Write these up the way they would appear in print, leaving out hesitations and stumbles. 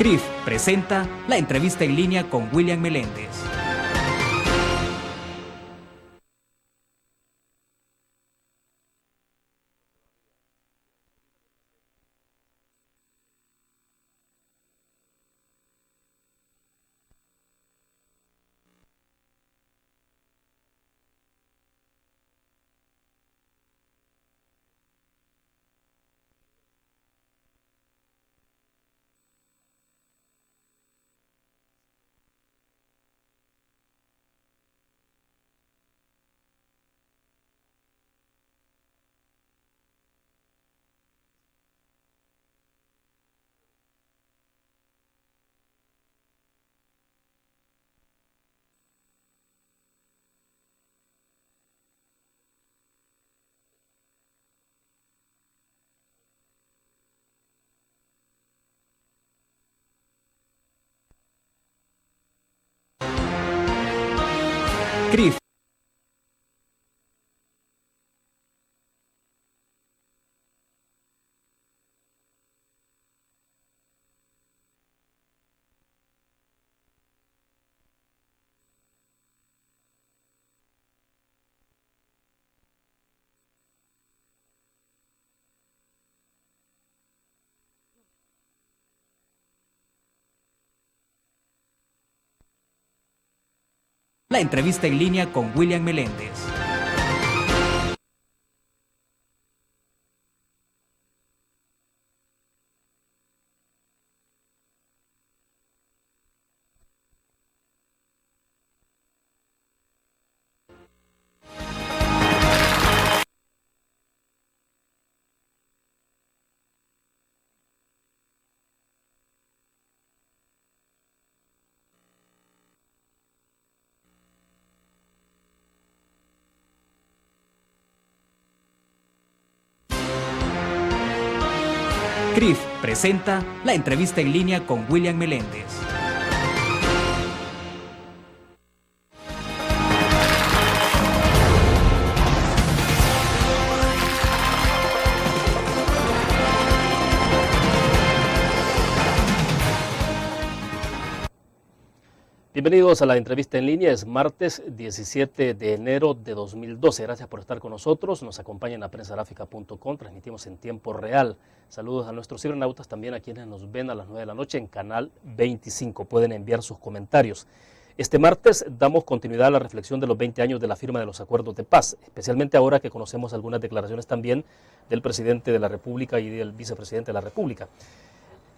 CRIF presenta la entrevista en línea con William Meléndez. CRIF. La entrevista en línea con William Meléndez. CRIF presenta la entrevista en línea con William Meléndez. Bienvenidos a la entrevista en línea, es martes 17 de enero de 2012. Gracias por estar con nosotros, nos acompaña en la prensagráfica.com, transmitimos en tiempo real. Saludos a nuestros cibernautas, también a quienes nos ven a las 9 de la noche en Canal 25. Pueden enviar sus comentarios. Este martes damos continuidad a la reflexión de los 20 años de la firma de los acuerdos de paz, especialmente ahora que conocemos algunas declaraciones también del presidente de la República y del vicepresidente de la República.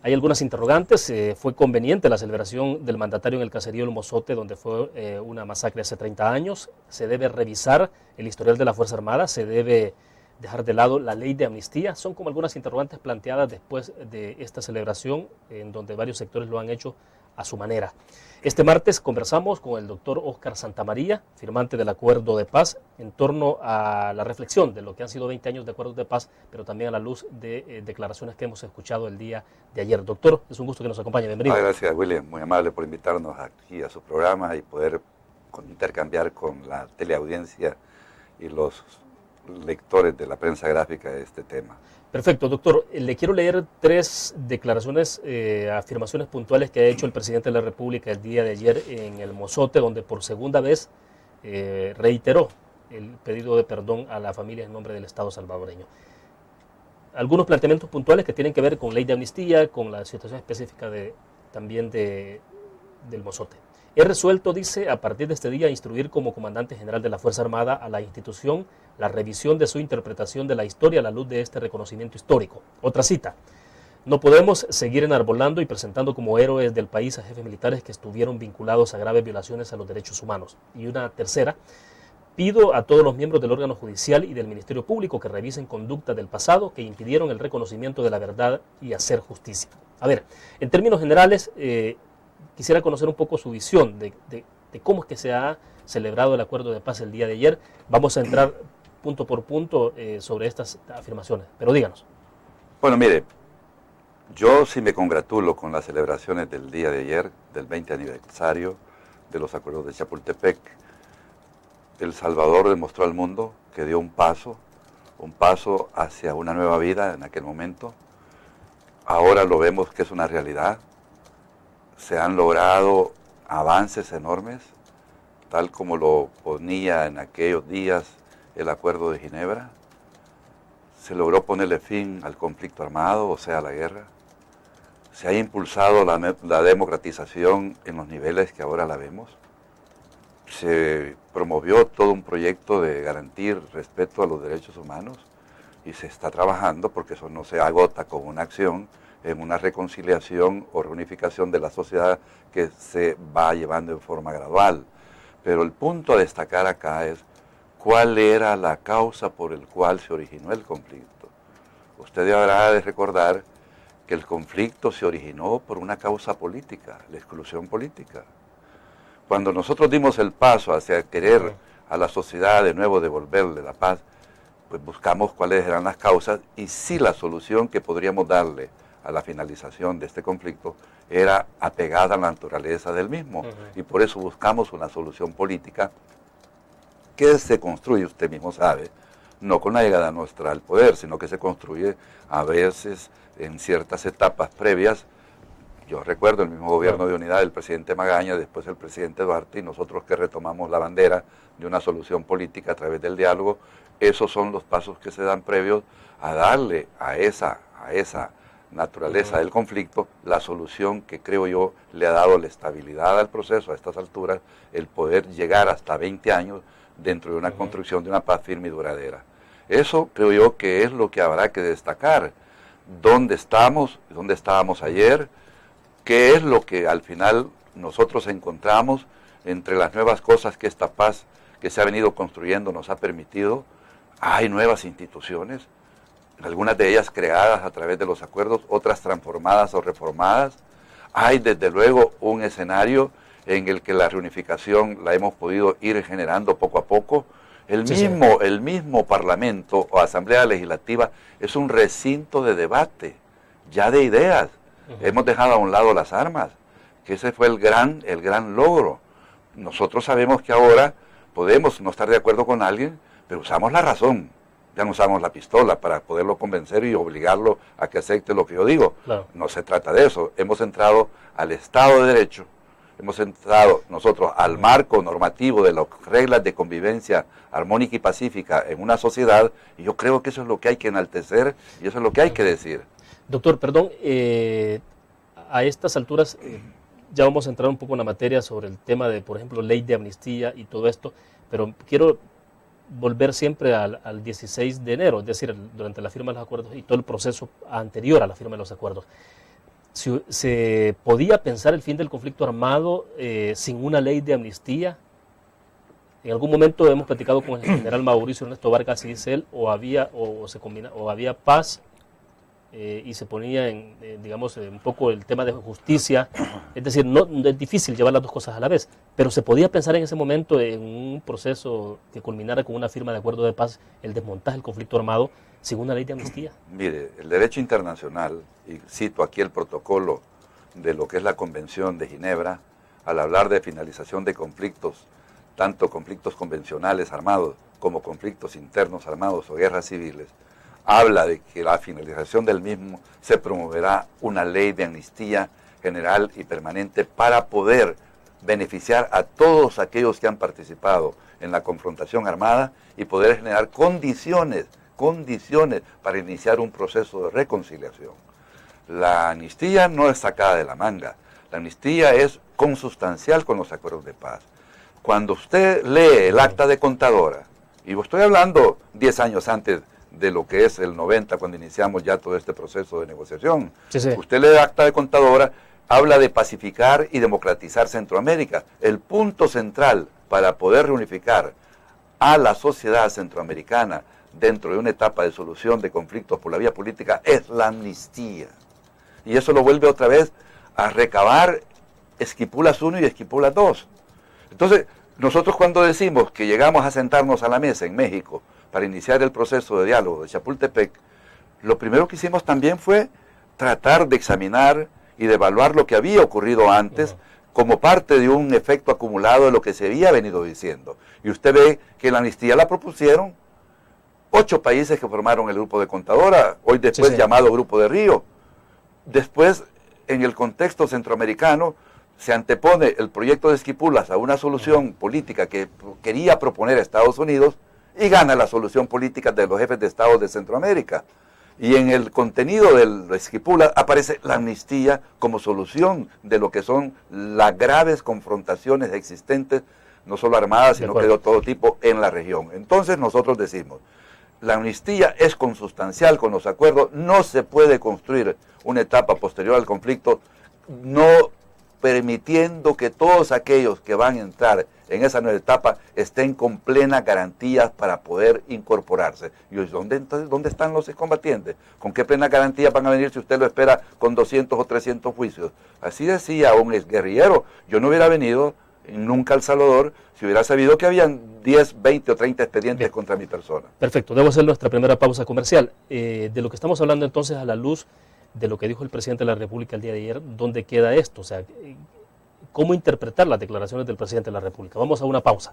Hay algunas interrogantes. Fue conveniente la celebración del mandatario en el caserío El Mozote, donde fue una masacre hace 30 años. Se debe revisar el historial de la Fuerza Armada, se debe dejar de lado la ley de amnistía. Son como algunas interrogantes planteadas después de esta celebración, en donde varios sectores lo han hecho a su manera. Este martes conversamos con el doctor Óscar Santamaría, firmante del Acuerdo de Paz, en torno a la reflexión de lo que han sido 20 años de Acuerdos de Paz, pero también a la luz de declaraciones que hemos escuchado el día de ayer. Doctor, es un gusto que nos acompañe. Bienvenido. Gracias, William. Muy amable por invitarnos aquí a su programa y poder intercambiar con la teleaudiencia y los lectores de la prensa gráfica de este tema. Perfecto, doctor. Le quiero leer tres declaraciones, afirmaciones puntuales que ha hecho el presidente de la República el día de ayer en El Mozote, donde por segunda vez reiteró el pedido de perdón a la familia en nombre del Estado salvadoreño. Algunos planteamientos puntuales que tienen que ver con ley de amnistía, con la situación específica también del Mozote. He resuelto, dice, a partir de este día instruir como comandante general de la Fuerza Armada a la institución la revisión de su interpretación de la historia a la luz de este reconocimiento histórico. Otra cita. No podemos seguir enarbolando y presentando como héroes del país a jefes militares que estuvieron vinculados a graves violaciones a los derechos humanos. Y una tercera. Pido a todos los miembros del órgano judicial y del Ministerio Público que revisen conductas del pasado que impidieron el reconocimiento de la verdad y hacer justicia. A ver, en términos generales, quisiera conocer un poco su visión de cómo es que se ha celebrado el Acuerdo de Paz el día de ayer. Vamos a entrar punto por punto sobre estas afirmaciones, pero díganos. Bueno, mire, yo sí me congratulo con las celebraciones del día de ayer, del 20 aniversario de los Acuerdos de Chapultepec. El Salvador demostró al mundo que dio un paso hacia una nueva vida en aquel momento. Ahora lo vemos que es una realidad. se han logrado avances enormes, tal como lo ponía en aquellos días el Acuerdo de Ginebra. Se logró ponerle fin al conflicto armado, o sea, a la guerra. Se ha impulsado la democratización en los niveles que ahora la vemos. Se promovió todo un proyecto de garantir respeto a los derechos humanos y se está trabajando, porque eso no se agota con una acción, en una reconciliación o reunificación de la sociedad que se va llevando en forma gradual. Pero el punto a destacar acá es cuál era la causa por el cual se originó el conflicto. Usted deberá de recordar que el conflicto se originó por una causa política, la exclusión política. Cuando nosotros dimos el paso hacia querer a la sociedad de nuevo devolverle la paz, pues buscamos cuáles eran las causas y si la solución que podríamos darle a la finalización de este conflicto era apegada a la naturaleza del mismo. Y por eso buscamos una solución política que se construye, usted mismo sabe, no con la llegada nuestra al poder, sino que se construye a veces en ciertas etapas previas. Yo recuerdo el mismo gobierno de unidad del presidente Magaña, después el presidente Duarte, y nosotros que retomamos la bandera de una solución política a través del diálogo. Esos son los pasos que se dan previos a darle a esa naturaleza del conflicto la solución que creo yo le ha dado la estabilidad al proceso a estas alturas, el poder llegar hasta 20 años dentro de una construcción de una paz firme y duradera. Eso creo yo que es lo que habrá que destacar. ¿Dónde estamos? ¿Dónde estábamos ayer? ¿Qué es lo que al final nosotros encontramos entre las nuevas cosas que esta paz que se ha venido construyendo nos ha permitido? Hay nuevas instituciones, algunas de ellas creadas a través de los acuerdos, otras transformadas o reformadas. Hay desde luego un escenario en el que la reunificación la hemos podido ir generando poco a poco. El mismo Parlamento o Asamblea Legislativa es un recinto de debate, ya de ideas. Hemos dejado a un lado las armas, que ese fue el gran logro. Nosotros sabemos que ahora podemos no estar de acuerdo con alguien, pero usamos la razón. Ya no usamos la pistola para poderlo convencer y obligarlo a que acepte lo que yo digo. Claro. No se trata de eso. Hemos entrado al Estado de Derecho, hemos entrado nosotros al marco normativo de las reglas de convivencia armónica y pacífica en una sociedad, y yo creo que eso es lo que hay que enaltecer y eso es lo que hay que decir. Doctor, perdón, a estas alturas ya vamos a entrar un poco en la materia sobre el tema de, por ejemplo, ley de amnistía y todo esto, pero quiero volver siempre al 16 de enero, es decir, durante la firma de los acuerdos y todo el proceso anterior a la firma de los acuerdos. ¿Se podía pensar el fin del conflicto armado sin una ley de amnistía? En algún momento hemos platicado con el general Mauricio Ernesto Vargas y dice él, o había paz y se ponía digamos, un poco el tema de justicia. Es decir, no es difícil llevar las dos cosas a la vez, pero se podía pensar en ese momento en un proceso que culminara con una firma de acuerdo de paz, el desmontaje del conflicto armado, sin una ley de amnistía. Mire, el derecho internacional, y cito aquí el protocolo de lo que es la Convención de Ginebra, al hablar de finalización de conflictos, tanto conflictos convencionales armados como conflictos internos armados o guerras civiles, habla de que la finalización del mismo se promoverá una ley de amnistía general y permanente para poder beneficiar a todos aquellos que han participado en la confrontación armada y poder generar condiciones para iniciar un proceso de reconciliación. La amnistía no es sacada de la manga, la amnistía es consustancial con los acuerdos de paz. Cuando usted lee el acta de contadora, y estoy hablando 10 años antes de lo que es el 90, cuando iniciamos ya todo este proceso de negociación. Usted lee el acta de contadora, habla de pacificar y democratizar Centroamérica. El punto central para poder reunificar a la sociedad centroamericana dentro de una etapa de solución de conflictos por la vía política es la amnistía. Y eso lo vuelve otra vez a recabar Esquipulas 1 y Esquipulas 2. Entonces, nosotros cuando decimos que llegamos a sentarnos a la mesa en México para iniciar el proceso de diálogo de Chapultepec, lo primero que hicimos también fue tratar de examinar y de evaluar lo que había ocurrido antes como parte de un efecto acumulado de lo que se había venido diciendo. Y usted ve que la amnistía la propusieron 8 países que formaron el Grupo de Contadora, hoy después llamado Grupo de Río. Después, en el contexto centroamericano, se antepone el proyecto de Esquipulas a una solución política que quería proponer a Estados Unidos y gana la solución política de los jefes de Estado de Centroamérica. Y en el contenido del Esquipulas aparece la amnistía como solución de lo que son las graves confrontaciones existentes, no solo armadas, sino que de todo tipo en la región. Entonces nosotros decimos, la amnistía es consustancial con los acuerdos, no se puede construir una etapa posterior al conflicto, no permitiendo que todos aquellos que van a entrar en esa nueva etapa estén con plenas garantías para poder incorporarse. Y entonces, ¿dónde están los excombatientes? ¿Con qué plenas garantías van a venir si usted lo espera con 200 o 300 juicios? Así decía un exguerrillero, yo no hubiera venido nunca a El Salvador si hubiera sabido que habían 10, 20 o 30 expedientes contra mi persona. Perfecto, debo hacer nuestra primera pausa comercial. De lo que estamos hablando entonces a la luz de lo que dijo el presidente de la República el día de ayer, ¿dónde queda esto? O sea, ¿cómo interpretar las declaraciones del presidente de la República? Vamos a una pausa.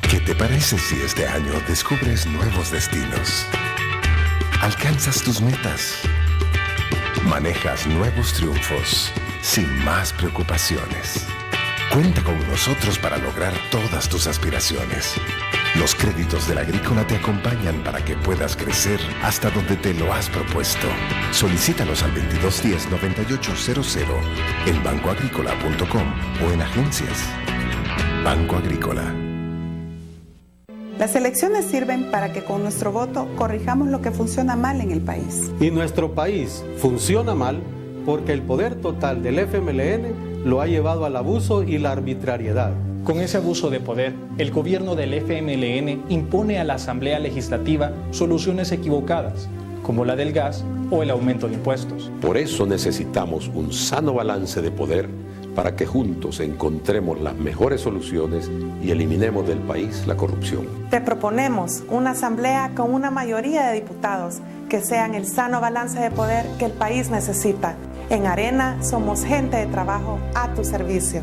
¿Qué te parece si este año descubres nuevos destinos? Alcanzas tus metas. Manejas nuevos triunfos sin más preocupaciones. Cuenta con nosotros para lograr todas tus aspiraciones. Los créditos del Agrícola te acompañan para que puedas crecer hasta donde te lo has propuesto. Solicítalos al 2210-9800 en bancoagrícola.com o en agencias. Banco Agrícola. Las elecciones sirven para que con nuestro voto corrijamos lo que funciona mal en el país. Y nuestro país funciona mal porque el poder total del FMLN lo ha llevado al abuso y la arbitrariedad. Con ese abuso de poder, el gobierno del FMLN impone a la Asamblea Legislativa soluciones equivocadas, como la del gas o el aumento de impuestos. Por eso necesitamos un sano balance de poder para que juntos encontremos las mejores soluciones y eliminemos del país la corrupción. Te proponemos una asamblea con una mayoría de diputados que sean el sano balance de poder que el país necesita. En Arena somos gente de trabajo a tu servicio.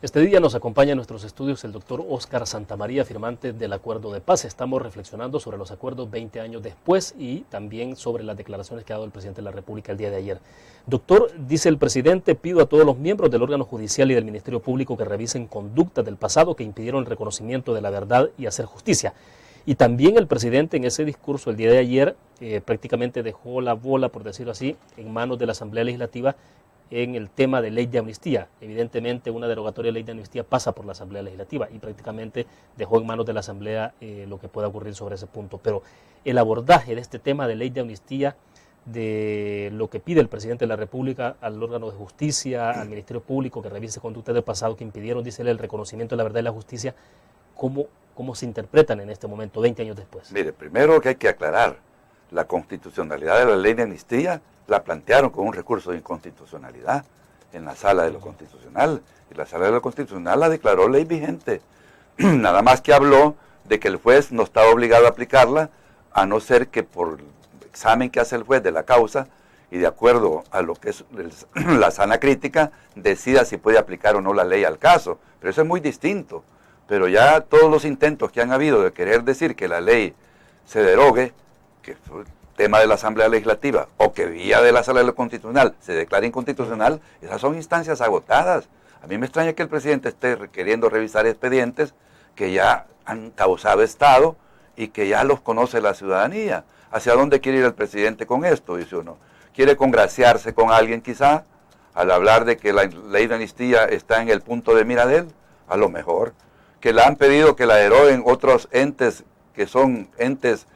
Este día nos acompaña en nuestros estudios el doctor Óscar Santamaría, firmante del Acuerdo de Paz. Estamos reflexionando sobre los acuerdos 20 años después y también sobre las declaraciones que ha dado el presidente de la República el día de ayer. Doctor, dice el presidente, pido a todos los miembros del órgano judicial y del Ministerio Público que revisen conductas del pasado que impidieron el reconocimiento de la verdad y hacer justicia. Y también el presidente en ese discurso el día de ayer prácticamente dejó la bola, por decirlo así, en manos de la Asamblea Legislativa en el tema de ley de amnistía. Evidentemente una derogatoria de ley de amnistía pasa por la Asamblea Legislativa y prácticamente dejó en manos de la Asamblea lo que pueda ocurrir sobre ese punto. Pero el abordaje de este tema de ley de amnistía, de lo que pide el presidente de la República al órgano de justicia, al Ministerio Público que revise conductas del pasado que impidieron, dice él, el reconocimiento de la verdad y la justicia, ¿cómo se interpretan en este momento, 20 años después? Mire, primero que hay que aclarar, la constitucionalidad de la ley de amnistía la plantearon con un recurso de inconstitucionalidad en la Sala de lo Constitucional, y la Sala de lo Constitucional la declaró ley vigente. Nada más que habló de que el juez no estaba obligado a aplicarla, a no ser que por el examen que hace el juez de la causa y de acuerdo a lo que es la sana crítica, decida si puede aplicar o no la ley al caso. Pero eso es muy distinto. Pero ya todos los intentos que han habido de querer decir que la ley se derogue, que fue tema de la Asamblea Legislativa, o que vía de la Sala de lo Constitucional se declare inconstitucional, esas son instancias agotadas. A mí me extraña que el presidente esté queriendo revisar expedientes que ya han causado Estado y que ya los conoce la ciudadanía. ¿Hacia dónde quiere ir el presidente con esto? Dice uno. ¿Quiere congraciarse con alguien quizá al hablar de que la ley de amnistía está en el punto de mira de él? A lo mejor. Que le han pedido que la deroguen otros entes que son entes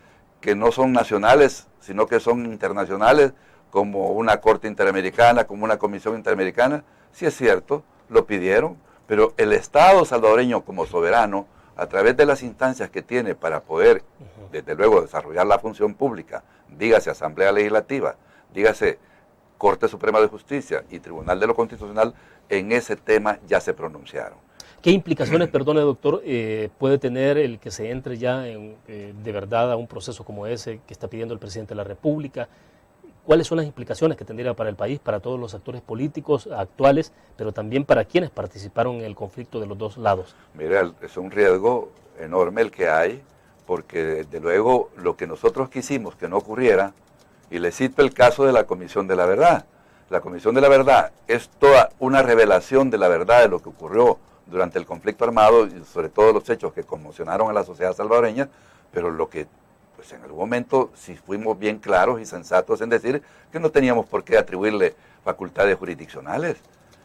que no son nacionales, sino que son internacionales, como una Corte Interamericana, como una Comisión Interamericana. Sí es cierto, lo pidieron, pero el Estado salvadoreño como soberano, a través de las instancias que tiene para poder, desde luego, desarrollar la función pública, dígase Asamblea Legislativa, dígase Corte Suprema de Justicia y Tribunal de lo Constitucional, en ese tema ya se pronunciaron. ¿Qué implicaciones, perdone doctor, puede tener el que se entre ya de verdad a un proceso como ese que está pidiendo el presidente de la República? ¿Cuáles son las implicaciones que tendría para el país, para todos los actores políticos actuales, pero también para quienes participaron en el conflicto de los dos lados? Mira, es un riesgo enorme el que hay, porque desde luego lo que nosotros quisimos que no ocurriera, y le cito el caso de la Comisión de la Verdad. La Comisión de la Verdad es toda una revelación de la verdad de lo que ocurrió durante el conflicto armado y sobre todo los hechos que conmocionaron a la sociedad salvadoreña, pero lo que pues en algún momento sí fuimos bien claros y sensatos en decir que no teníamos por qué atribuirle facultades jurisdiccionales.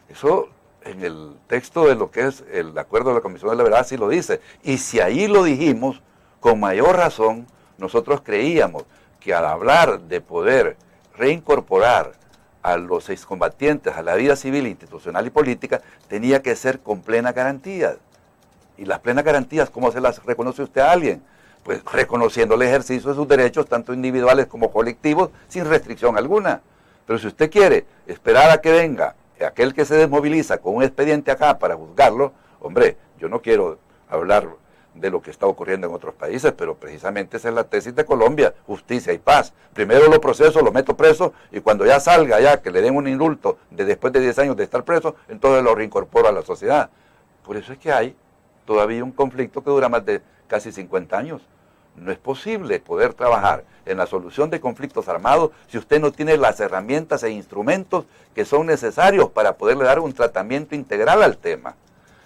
Eso en el texto de lo que es el acuerdo de la Comisión de la Verdad sí lo dice. Y si ahí lo dijimos, con mayor razón, nosotros creíamos que al hablar de poder reincorporar a los excombatientes a la vida civil, institucional y política, tenía que ser con plena garantía. Y las plenas garantías, ¿cómo se las reconoce usted a alguien? Pues reconociendo el ejercicio de sus derechos, tanto individuales como colectivos, sin restricción alguna. Pero si usted quiere esperar a que venga aquel que se desmoviliza con un expediente acá para juzgarlo, hombre, yo no quiero hablar de lo que está ocurriendo en otros países, pero precisamente esa es la tesis de Colombia, justicia y paz. Primero lo proceso, lo meto preso, y cuando ya salga, ya que le den un indulto de después de 10 años de estar preso, entonces lo reincorporo a la sociedad. Por eso es que hay todavía un conflicto que dura más de casi 50 años. No es posible poder trabajar en la solución de conflictos armados si usted no tiene las herramientas e instrumentos que son necesarios para poderle dar un tratamiento integral al tema.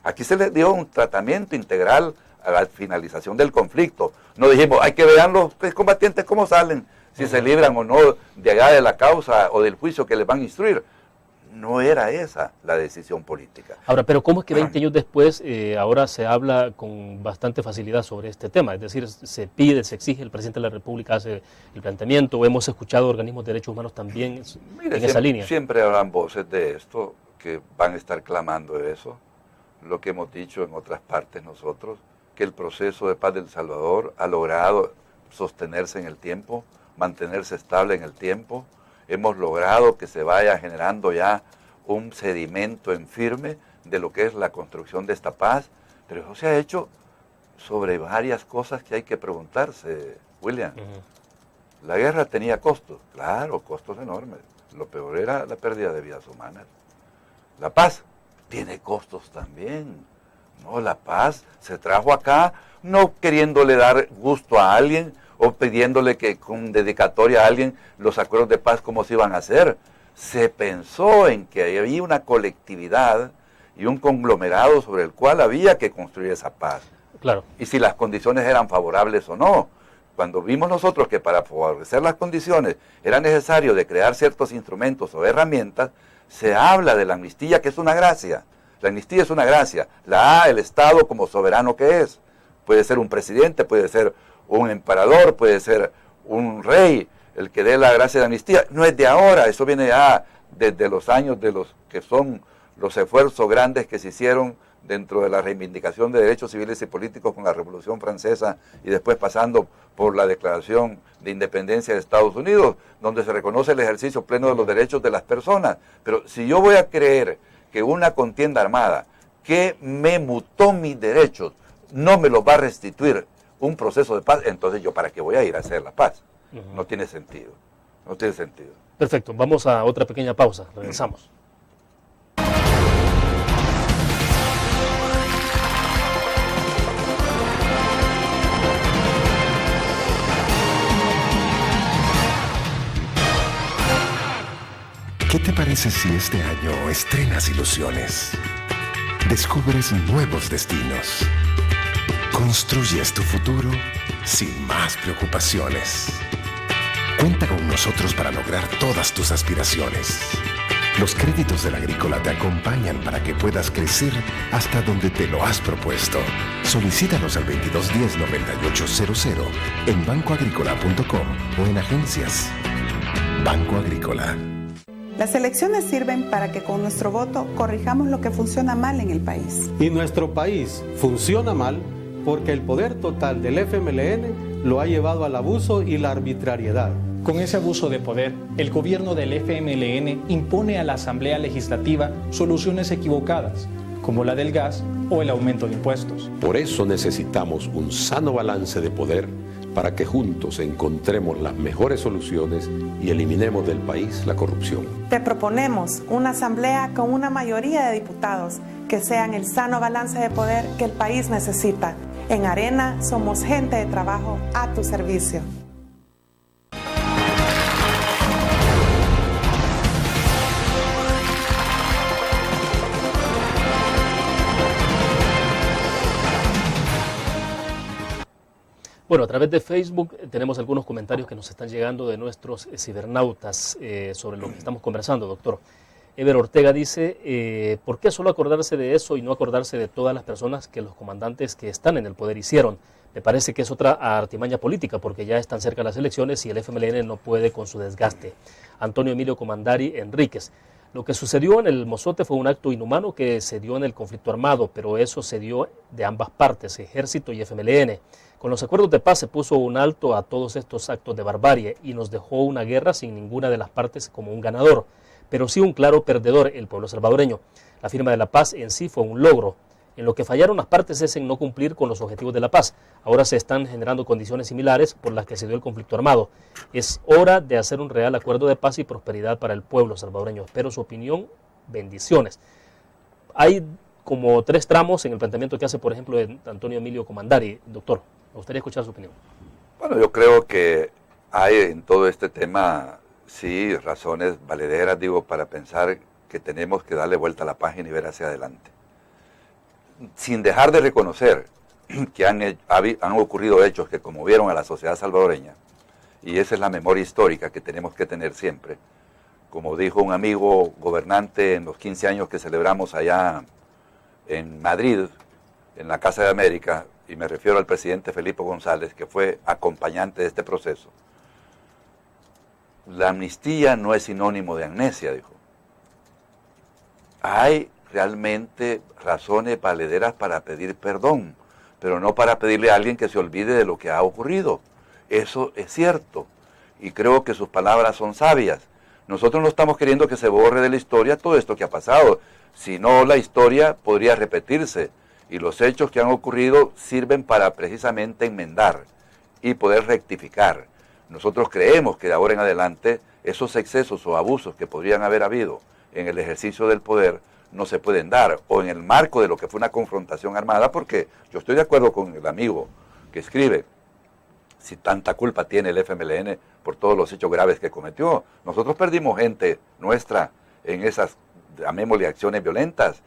Aquí se le dio un tratamiento integral a la finalización del conflicto. No dijimos, hay que ver los combatientes cómo salen, si se libran o no de allá de la causa o del juicio que les van a instruir. No era esa la decisión política. Ahora, pero ¿cómo es que 20 años después ahora se habla con bastante facilidad sobre este tema? Es decir, se pide, se exige, el presidente de la República hace el planteamiento, o hemos escuchado organismos de derechos humanos también en esa línea. Siempre habrán voces de esto que van a estar clamando eso. Lo que hemos dicho en otras partes nosotros, que el proceso de paz de El Salvador ha logrado sostenerse en el tiempo, mantenerse estable en el tiempo. Hemos logrado que se vaya generando ya un sedimento en firme de lo que es la construcción de esta paz, pero eso se ha hecho sobre varias cosas que hay que preguntarse, William. La guerra tenía costos, claro, costos enormes. Lo peor era la pérdida de vidas humanas. La paz tiene costos también. No, la paz se trajo acá no queriéndole dar gusto a alguien o pidiéndole que con dedicatoria a alguien los acuerdos de paz cómo se iban a hacer. Se pensó en que había una colectividad y un conglomerado sobre el cual había que construir esa paz. Claro. Y si las condiciones eran favorables o no. Cuando vimos nosotros que para favorecer las condiciones era necesario de crear ciertos instrumentos o herramientas, se habla de la amnistía, que es una gracia. La amnistía es una gracia. La da el Estado como soberano que es. Puede ser un presidente, puede ser un emperador, puede ser un rey, el que dé la gracia de amnistía. No es de ahora, eso viene ya desde los años de los que son los esfuerzos grandes que se hicieron dentro de la reivindicación de derechos civiles y políticos con la Revolución Francesa y después pasando por la Declaración de Independencia de Estados Unidos, donde se reconoce el ejercicio pleno de los derechos de las personas. Pero si yo voy a creer que una contienda armada que me mutó mis derechos no me los va a restituir un proceso de paz, entonces yo para qué voy a ir a hacer la paz. No tiene sentido, no tiene sentido. Perfecto, vamos a otra pequeña pausa, regresamos. ¿Qué te parece si este año estrenas ilusiones? Descubres nuevos destinos. Construyes tu futuro sin más preocupaciones. Cuenta con nosotros para lograr todas tus aspiraciones. Los créditos del Agrícola te acompañan para que puedas crecer hasta donde te lo has propuesto. Solicítalos al 2210-9800 en bancoagricola.com o en agencias. Banco Agrícola. Las elecciones sirven para que con nuestro voto corrijamos lo que funciona mal en el país. Y nuestro país funciona mal porque el poder total del FMLN lo ha llevado al abuso y la arbitrariedad. Con ese abuso de poder, el gobierno del FMLN impone a la Asamblea Legislativa soluciones equivocadas, como la del gas o el aumento de impuestos. Por eso necesitamos un sano balance de poder para que juntos encontremos las mejores soluciones y eliminemos del país la corrupción. Te proponemos una asamblea con una mayoría de diputados que sean el sano balance de poder que el país necesita. En Arena somos gente de trabajo a tu servicio. Bueno, a través de Facebook tenemos algunos comentarios que nos están llegando de nuestros cibernautas sobre lo que estamos conversando, doctor. Ever Ortega dice, ¿por qué solo acordarse de eso y no acordarse de todas las personas que los comandantes que están en el poder hicieron? Me parece que es otra artimaña política porque ya están cerca las elecciones y el FMLN no puede con su desgaste. Antonio Emilio Comandari Enríquez. Lo que sucedió en el Mozote fue un acto inhumano que se dio en el conflicto armado, pero eso se dio de ambas partes, ejército y FMLN. Con los acuerdos de paz se puso un alto a todos estos actos de barbarie y nos dejó una guerra sin ninguna de las partes como un ganador, pero sí un claro perdedor, el pueblo salvadoreño. La firma de la paz en sí fue un logro. En lo que fallaron las partes es en no cumplir con los objetivos de la paz. Ahora se están generando condiciones similares por las que se dio el conflicto armado. Es hora de hacer un real acuerdo de paz y prosperidad para el pueblo salvadoreño. Espero su opinión. Bendiciones. Hay como 3 tramos en el planteamiento que hace, por ejemplo, Antonio Emilio Comandari. Doctor, me gustaría escuchar su opinión. Bueno, yo creo que hay en todo este tema, sí, razones valederas, para pensar que tenemos que darle vuelta a la página y ver hacia adelante. Sin dejar de reconocer que han ocurrido hechos que conmovieron a la sociedad salvadoreña, y esa es la memoria histórica que tenemos que tener siempre. Como dijo un amigo gobernante en los 15 años que celebramos allá en Madrid, en la Casa de América, y me refiero al presidente Felipe González, que fue acompañante de este proceso, la amnistía no es sinónimo de amnesia, dijo. Hay realmente razones valederas para pedir perdón, pero no para pedirle a alguien que se olvide de lo que ha ocurrido. Eso es cierto, y creo que sus palabras son sabias. Nosotros no estamos queriendo que se borre de la historia todo esto que ha pasado, si no la historia podría repetirse, y los hechos que han ocurrido sirven para precisamente enmendar y poder rectificar. Nosotros creemos que de ahora en adelante esos excesos o abusos que podrían haber habido en el ejercicio del poder no se pueden dar, o en el marco de lo que fue una confrontación armada, porque yo estoy de acuerdo con el amigo que escribe, si tanta culpa tiene el FMLN por todos los hechos graves que cometió. Nosotros perdimos gente nuestra en esas, llamémosle, acciones violentas.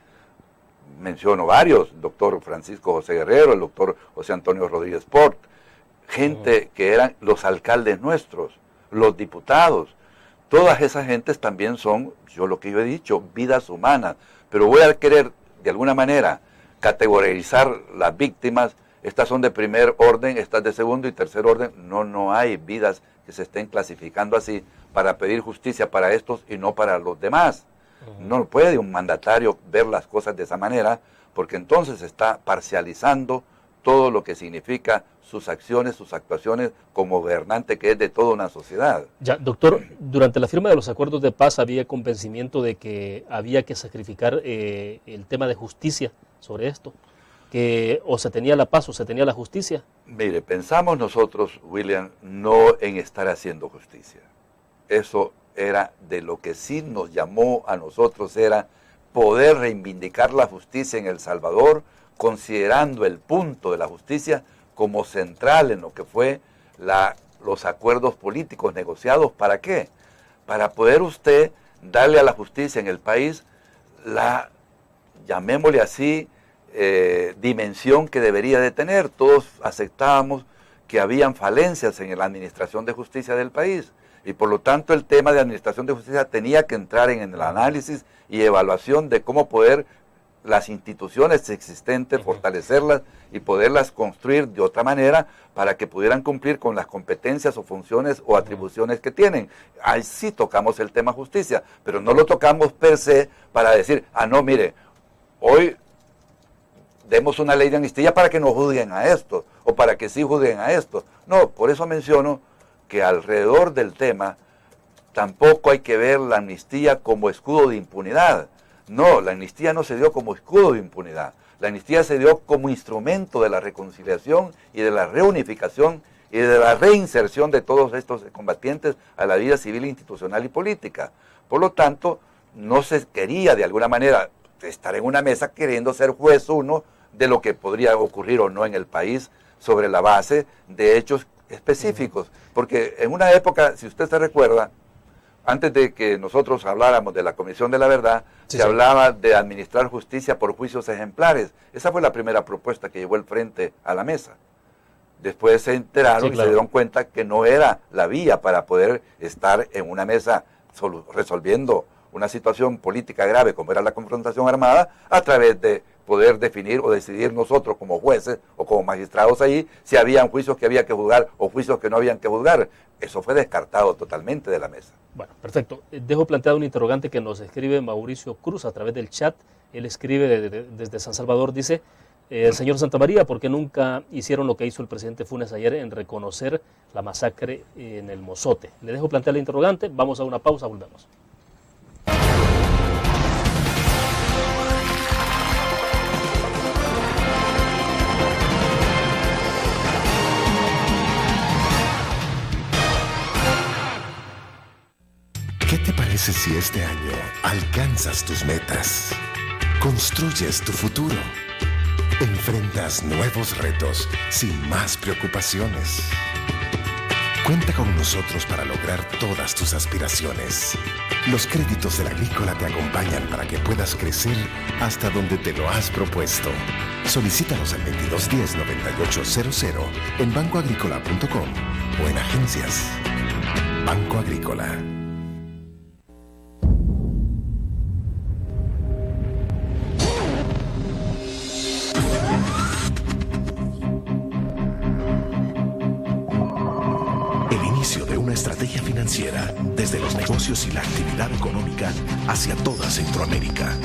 Menciono varios, el doctor Francisco José Guerrero, el doctor José Antonio Rodríguez Port, gente que eran los alcaldes nuestros, los diputados. Todas esas gentes también son, lo que yo he dicho, vidas humanas. Pero voy a querer, de alguna manera, categorizar las víctimas. Estas son de primer orden, estas de segundo y tercer orden. No hay vidas que se estén clasificando así para pedir justicia para estos y no para los demás. No puede un mandatario ver las cosas de esa manera, porque entonces está parcializando todo lo que significa sus acciones, sus actuaciones como gobernante que es de toda una sociedad. Ya, doctor, durante la firma de los acuerdos de paz había convencimiento de que había que sacrificar el tema de justicia sobre esto, que o se tenía la paz o se tenía la justicia. Mire, pensamos nosotros, William, no en estar haciendo justicia. Eso era de lo que sí nos llamó a nosotros, era poder reivindicar la justicia en El Salvador, considerando el punto de la justicia como central en lo que fue los acuerdos políticos negociados. ¿Para qué? Para poder usted darle a la justicia en el país la, llamémosle así, dimensión que debería de tener. Todos aceptábamos que habían falencias en la administración de justicia del país, y por lo tanto el tema de administración de justicia tenía que entrar en el análisis y evaluación de cómo poder las instituciones existentes, fortalecerlas y poderlas construir de otra manera para que pudieran cumplir con las competencias o funciones o atribuciones que tienen. Ahí sí tocamos el tema justicia, pero no lo tocamos per se para decir, no, mire, hoy demos una ley de amnistía para que no juzguen a esto, o para que sí juzguen a esto. No, por eso menciono que alrededor del tema tampoco hay que ver la amnistía como escudo de impunidad. No, la amnistía no se dio como escudo de impunidad. La amnistía se dio como instrumento de la reconciliación y de la reunificación y de la reinserción de todos estos combatientes a la vida civil, institucional y política. Por lo tanto, no se quería de alguna manera estar en una mesa queriendo ser juez uno de lo que podría ocurrir o no en el país sobre la base de hechos específicos. Porque en una época, si usted se recuerda, antes de que nosotros habláramos de la Comisión de la Verdad, se hablaba de administrar justicia por juicios ejemplares. Esa fue la primera propuesta que llevó el Frente a la mesa. Después se enteraron y se dieron cuenta que no era la vía para poder estar en una mesa resolviendo una situación política grave como era la confrontación armada, a través de poder definir o decidir nosotros como jueces o como magistrados ahí si habían juicios que había que juzgar o juicios que no habían que juzgar. Eso fue descartado totalmente de la mesa. Bueno, perfecto. Dejo planteado un interrogante que nos escribe Mauricio Cruz a través del chat. Él escribe desde San Salvador, dice: señor Santamaría, ¿por qué nunca hicieron lo que hizo el presidente Funes ayer en reconocer la masacre en el Mozote? Le dejo plantear el interrogante, vamos a una pausa, volvemos. ¿Qué te parece si este año alcanzas tus metas? Construyes tu futuro. Enfrentas nuevos retos sin más preocupaciones. Cuenta con nosotros para lograr todas tus aspiraciones. Los créditos de la Agrícola te acompañan para que puedas crecer hasta donde te lo has propuesto. Solicítalos al 2210-9800 en bancoagricola.com o en agencias. Banco Agrícola. Estrategia financiera desde los negocios y la actividad económica hacia toda Centroamérica.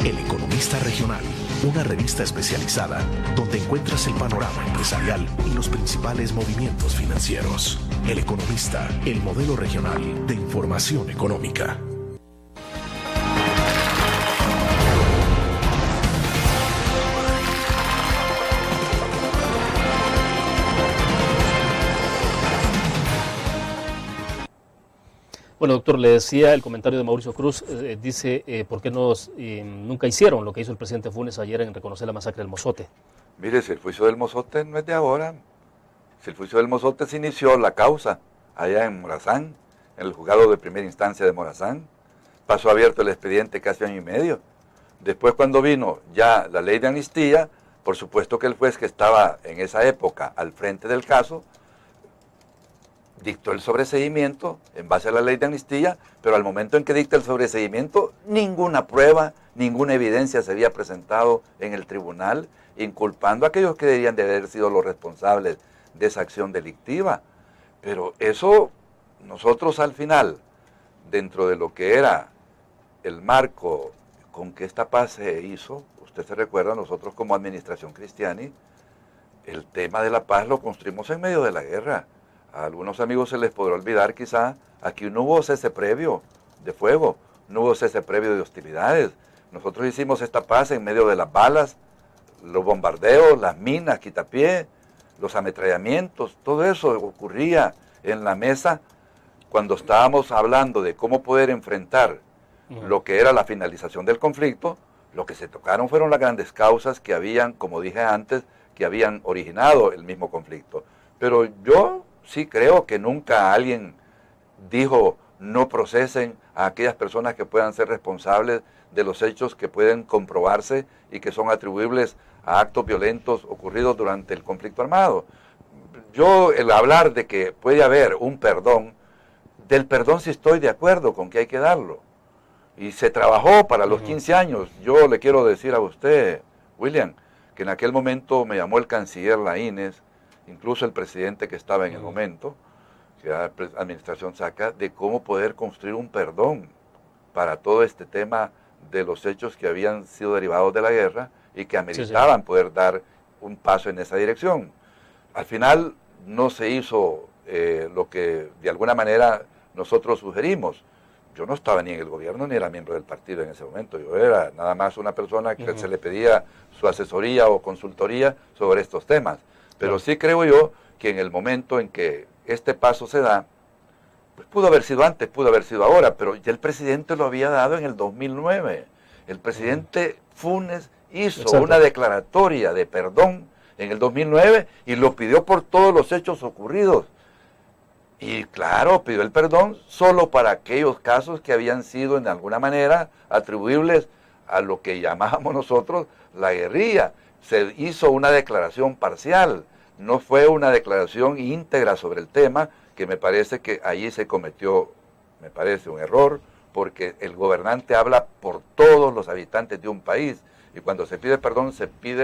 El Economista Regional, una revista especializada donde encuentras el panorama empresarial y los principales movimientos financieros. El Economista, el modelo regional de información económica. Bueno, doctor, le decía el comentario de Mauricio Cruz, dice, ¿por qué nunca hicieron lo que hizo el presidente Funes ayer en reconocer la masacre del Mozote? Mire, si el juicio del Mozote no es de ahora, si el juicio del Mozote se inició la causa allá en Morazán, en el juzgado de primera instancia de Morazán, pasó abierto el expediente casi año y medio. Después, cuando vino ya la ley de amnistía, por supuesto que el juez que estaba en esa época al frente del caso, dictó el sobreseimiento en base a la ley de amnistía, pero al momento en que dicta el sobreseimiento, ninguna prueba, ninguna evidencia se había presentado en el tribunal, inculpando a aquellos que deberían de haber sido los responsables de esa acción delictiva. Pero eso, nosotros al final, dentro de lo que era el marco con que esta paz se hizo, usted se recuerda, nosotros como Administración Cristiani, el tema de la paz lo construimos en medio de la guerra. A algunos amigos se les podrá olvidar quizá, aquí no hubo cese previo de fuego, no hubo cese previo de hostilidades. Nosotros hicimos esta paz en medio de las balas, los bombardeos, las minas, quitapié, los ametrallamientos, todo eso ocurría en la mesa cuando estábamos hablando de cómo poder enfrentar lo que era la finalización del conflicto. Lo que se tocaron fueron las grandes causas que habían, como dije antes, que habían originado el mismo conflicto. Pero yo sí creo que nunca alguien dijo no procesen a aquellas personas que puedan ser responsables de los hechos que pueden comprobarse y que son atribuibles a actos violentos ocurridos durante el conflicto armado. Yo, el hablar de que puede haber un perdón, del perdón sí estoy de acuerdo con que hay que darlo. Y se trabajó para los 15 años. Yo le quiero decir a usted, William, que en aquel momento me llamó el canciller Laínez, incluso el presidente que estaba en el momento, que era la administración Saca, de cómo poder construir un perdón para todo este tema de los hechos que habían sido derivados de la guerra y que ameritaban poder dar un paso en esa dirección. Al final no se hizo lo que de alguna manera nosotros sugerimos. yo no estaba ni en el gobierno ni era miembro del partido en ese momento. Yo era nada más una persona que se le pedía su asesoría o consultoría sobre estos temas. Pero sí creo yo que en el momento en que este paso se da, pues pudo haber sido antes, pudo haber sido ahora, pero ya el presidente lo había dado en el 2009. El presidente Funes hizo una declaratoria de perdón en el 2009 y lo pidió por todos los hechos ocurridos. Y claro, pidió el perdón solo para aquellos casos que habían sido en alguna manera atribuibles a lo que llamábamos nosotros la guerrilla. Se hizo una declaración parcial, no fue una declaración íntegra sobre el tema, que me parece que allí se cometió, me parece, un error, porque el gobernante habla por todos los habitantes de un país, y cuando se pide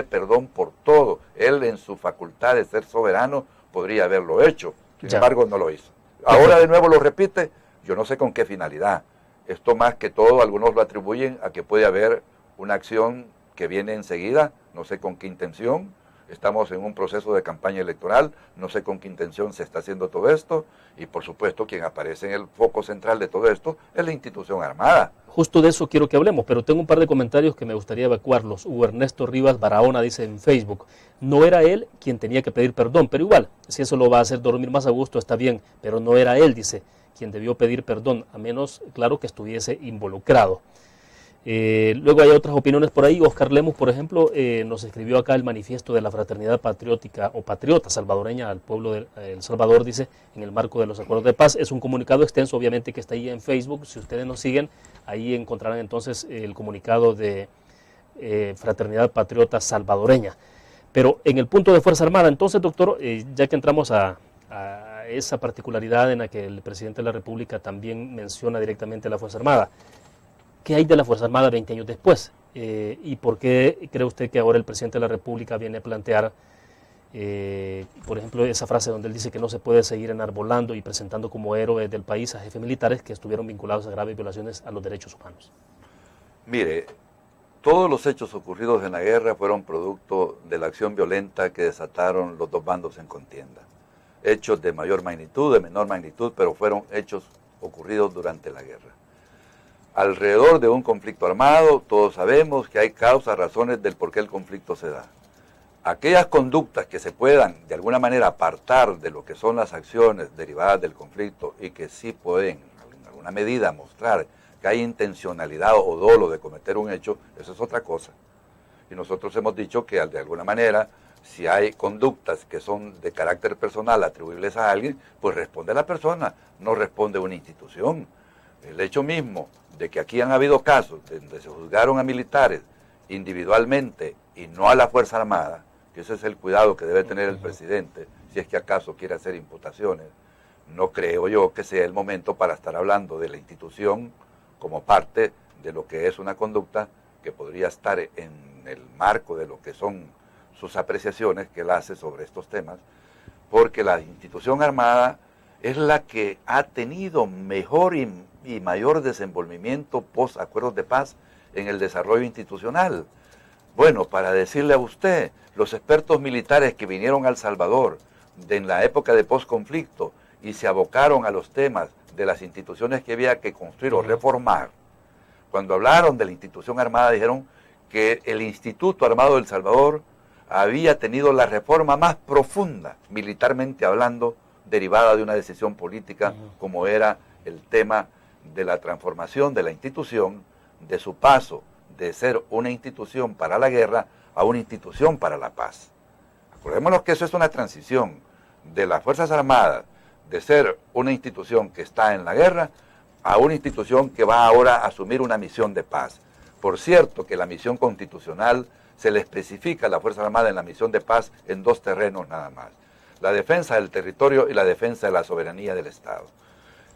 perdón por todo. Él, en su facultad de ser soberano, podría haberlo hecho. Sin embargo, no lo hizo. Ahora de nuevo lo repite, yo no sé con qué finalidad. Esto más que todo, algunos lo atribuyen a que puede haber una acción que viene enseguida, no sé con qué intención. Estamos en un proceso de campaña electoral, no sé con qué intención se está haciendo todo esto, y por supuesto quien aparece en el foco central de todo esto es la institución armada. Justo de eso quiero que hablemos, pero tengo un par de comentarios que me gustaría evacuarlos. Hugo Ernesto Rivas Barahona dice en Facebook, no era él quien tenía que pedir perdón, pero igual, si eso lo va a hacer dormir más a gusto está bien, pero no era él, dice, quien debió pedir perdón, a menos, claro, que estuviese involucrado. Luego hay otras opiniones por ahí. Oscar Lemus, por ejemplo, nos escribió acá el manifiesto de la fraternidad patriótica o patriota salvadoreña al pueblo de El Salvador, dice, en el marco de los acuerdos de paz. Es un comunicado extenso, obviamente, que está ahí en Facebook. Si ustedes nos siguen, ahí encontrarán entonces el comunicado de fraternidad patriota salvadoreña. Pero en el punto de Fuerza Armada, entonces, doctor, ya que entramos a esa particularidad en la que el presidente de la República también menciona directamente a la Fuerza Armada, ¿qué hay de la Fuerza Armada 20 años después? ¿Y por qué cree usted que ahora el presidente de la República viene a plantear, por ejemplo, esa frase donde él dice que no se puede seguir enarbolando y presentando como héroes del país a jefes militares que estuvieron vinculados a graves violaciones a los derechos humanos? Mire, todos los hechos ocurridos en la guerra fueron producto de la acción violenta que desataron los dos bandos en contienda. Hechos de mayor magnitud, de menor magnitud, pero fueron hechos ocurridos durante la guerra. Alrededor de un conflicto armado, todos sabemos que hay causas, razones del por qué el conflicto se da. Aquellas conductas que se puedan de alguna manera apartar de lo que son las acciones derivadas del conflicto y que sí pueden en alguna medida mostrar que hay intencionalidad o dolo de cometer un hecho, eso es otra cosa. Y nosotros hemos dicho que de alguna manera, si hay conductas que son de carácter personal atribuibles a alguien, pues responde la persona, no responde una institución. El hecho mismo de que aquí han habido casos donde se juzgaron a militares individualmente y no a la Fuerza Armada, que ese es el cuidado que debe tener el presidente, si es que acaso quiere hacer imputaciones, no creo yo que sea el momento para estar hablando de la institución como parte de lo que es una conducta que podría estar en el marco de lo que son sus apreciaciones que él hace sobre estos temas, porque la institución armada es la que ha tenido mejor y mayor desenvolvimiento post acuerdos de paz en el desarrollo institucional. Bueno, para decirle a usted, los expertos militares que vinieron a El Salvador en la época de posconflicto y se abocaron a los temas de las instituciones que había que construir o reformar, cuando hablaron de la institución armada dijeron que el Instituto Armado de El Salvador había tenido la reforma más profunda, militarmente hablando, derivada de una decisión política como era el tema de la transformación de la institución, de su paso de ser una institución para la guerra a una institución para la paz. Acordémonos que eso es una transición de las Fuerzas Armadas, de ser una institución que está en la guerra, a una institución que va ahora a asumir una misión de paz. Por cierto que la misión constitucional se le especifica a la Fuerza Armada en la misión de paz en dos terrenos nada más: la defensa del territorio y la defensa de la soberanía del Estado.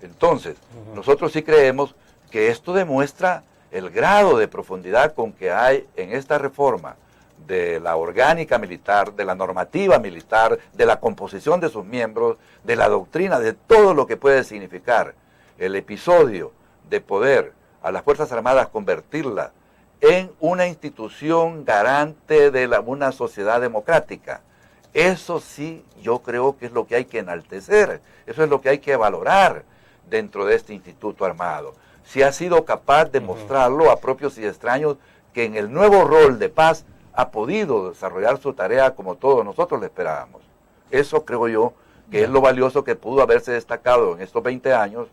Entonces, nosotros sí creemos que esto demuestra el grado de profundidad con que hay en esta reforma de la orgánica militar, de la normativa militar, de la composición de sus miembros, de la doctrina, de todo lo que puede significar el episodio de poder a las Fuerzas Armadas convertirla en una institución garante de una sociedad democrática. Eso sí, yo creo que es lo que hay que enaltecer, eso es lo que hay que valorar. dentro de este instituto armado. Si ha sido capaz de mostrarlo a propios y extraños que en el nuevo rol de paz ha podido desarrollar su tarea como todos nosotros le esperábamos. Eso creo yo que es lo valioso que pudo haberse destacado en estos 20 años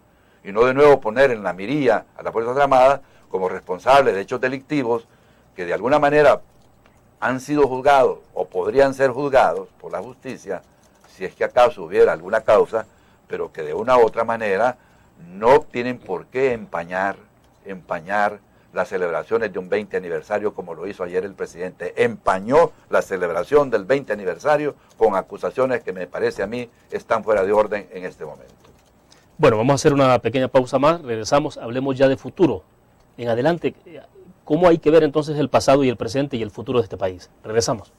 y no de nuevo poner en la mirilla a las Fuerzas Armadas como responsables de hechos delictivos que de alguna manera han sido juzgados o podrían ser juzgados por la justicia si es que acaso hubiera alguna causa, pero que de una u otra manera no tienen por qué empañar las celebraciones de un 20 aniversario como lo hizo ayer el presidente. Empañó la celebración del 20 aniversario con acusaciones que me parece a mí están fuera de orden en este momento. Bueno, vamos a hacer una pequeña pausa más, regresamos, hablemos ya de futuro. En adelante, ¿cómo hay que ver entonces el pasado y el presente y el futuro de este país? Regresamos.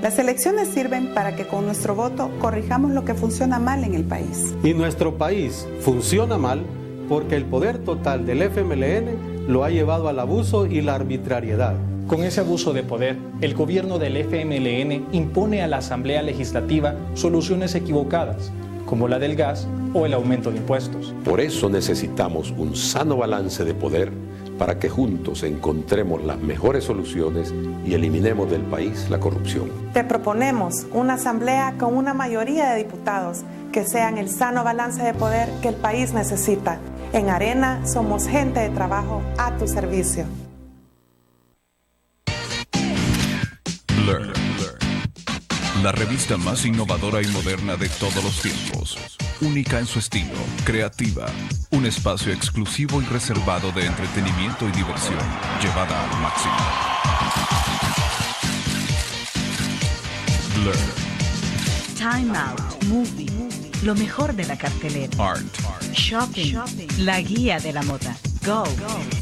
Las elecciones sirven para que con nuestro voto corrijamos lo que funciona mal en el país. Y nuestro país funciona mal porque el poder total del FMLN lo ha llevado al abuso y la arbitrariedad. Con ese abuso de poder, el gobierno del FMLN impone a la Asamblea Legislativa soluciones equivocadas, como la del gas o el aumento de impuestos. Por eso necesitamos un sano balance de poder para que juntos encontremos las mejores soluciones y eliminemos del país la corrupción. Te proponemos una asamblea con una mayoría de diputados que sean el sano balance de poder que el país necesita. En Arena somos gente de trabajo a tu servicio. Learn. La revista más innovadora y moderna de todos los tiempos. Única en su estilo, creativa. Un espacio exclusivo y reservado de entretenimiento y diversión, llevada al máximo. Blur. Time Out, Movie, lo mejor de la cartelera. Art. Shopping, la guía de la moda. Go,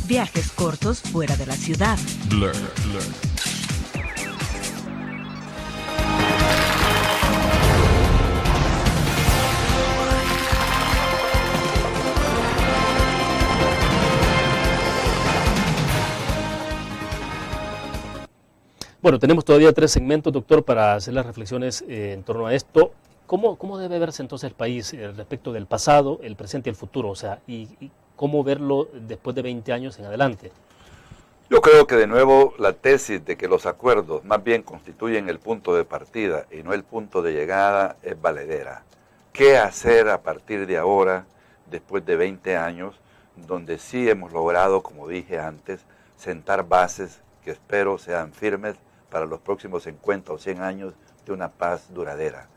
viajes cortos fuera de la ciudad. Blur. Bueno, tenemos todavía 3 segmentos, doctor, para hacer las reflexiones en torno a esto. ¿Cómo debe verse entonces el país respecto del pasado, el presente y el futuro? O sea, y cómo verlo después de 20 años en adelante. Yo creo que de nuevo la tesis de que los acuerdos más bien constituyen el punto de partida y no el punto de llegada es valedera. ¿Qué hacer a partir de ahora, después de 20 años, donde sí hemos logrado, como dije antes, sentar bases que espero sean firmes para los próximos 50 o 100 años de una paz duradera?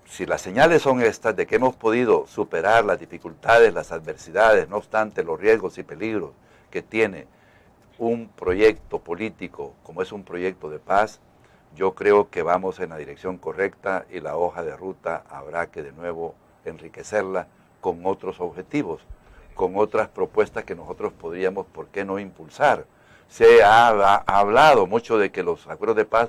Si las señales son estas de que hemos podido superar las dificultades, las adversidades, no obstante los riesgos y peligros que tiene un proyecto político como es un proyecto de paz, yo creo que vamos en la dirección correcta y la hoja de ruta habrá que de nuevo enriquecerla con otros objetivos, con otras propuestas que nosotros podríamos, ¿por qué no impulsar? Se ha hablado mucho de que los acuerdos de paz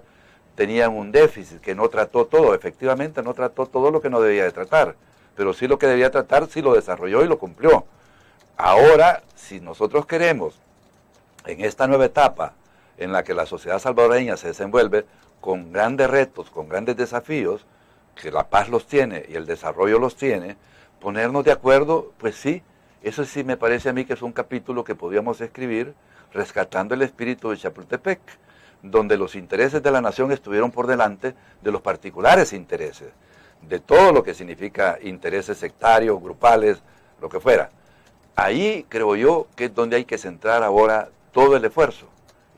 tenían un déficit, que no trató todo. Efectivamente no trató todo lo que no debía de tratar, pero sí lo que debía tratar, sí lo desarrolló y lo cumplió. Ahora, si nosotros queremos, en esta nueva etapa en la que la sociedad salvadoreña se desenvuelve con grandes retos, con grandes desafíos, que la paz los tiene y el desarrollo los tiene, ponernos de acuerdo, pues sí, eso sí me parece a mí que es un capítulo que podríamos escribir rescatando el espíritu de Chapultepec, donde los intereses de la nación estuvieron por delante de los particulares intereses, de todo lo que significa intereses sectarios, grupales, lo que fuera. Ahí creo yo que es donde hay que centrar ahora todo el esfuerzo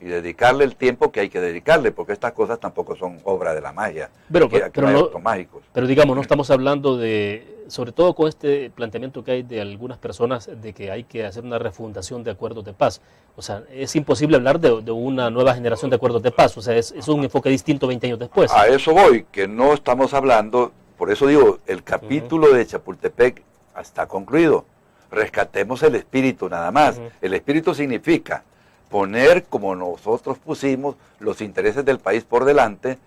y dedicarle el tiempo que hay que dedicarle, porque estas cosas tampoco son obra de la magia, pero no hay autos mágicos. Pero digamos, no estamos hablando de, sobre todo con este planteamiento que hay de algunas personas, de que hay que hacer una refundación de acuerdos de paz. O sea, es imposible hablar de una nueva generación de acuerdos de paz, o sea, es un enfoque distinto 20 años después. A eso voy, que no estamos hablando, por eso digo, el capítulo de Chapultepec está concluido. Rescatemos el espíritu nada más. El espíritu significa poner, como nosotros pusimos, los intereses del país por delante,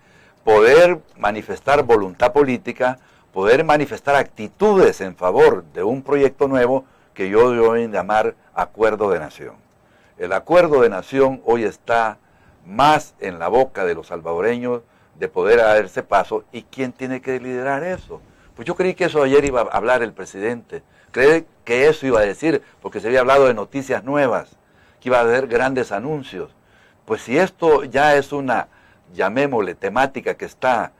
poder manifestar voluntad política, poder manifestar actitudes en favor de un proyecto nuevo que yo voy a llamar acuerdo de nación. El acuerdo de nación hoy está más en la boca de los salvadoreños de poder darse paso. ¿Y quién tiene que liderar eso? Pues yo creí que eso ayer iba a hablar el presidente. Creí que eso iba a decir, porque se había hablado de noticias nuevas, que iba a haber grandes anuncios. Pues si esto ya es una, llamémosle, temática que está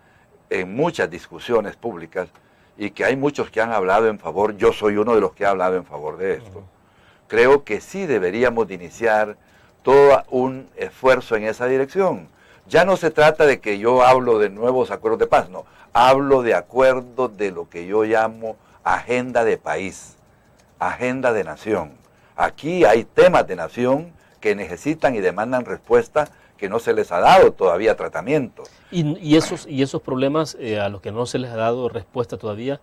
en muchas discusiones públicas y que hay muchos que han hablado en favor, yo soy uno de los que ha hablado en favor de esto. Creo que sí deberíamos de iniciar todo un esfuerzo en esa dirección. Ya no se trata de que yo hablo de nuevos acuerdos de paz, no. Hablo de acuerdos de lo que yo llamo agenda de país, agenda de nación. Aquí hay temas de nación que necesitan y demandan respuesta que no se les ha dado todavía tratamiento. Y esos problemas a los que no se les ha dado respuesta todavía,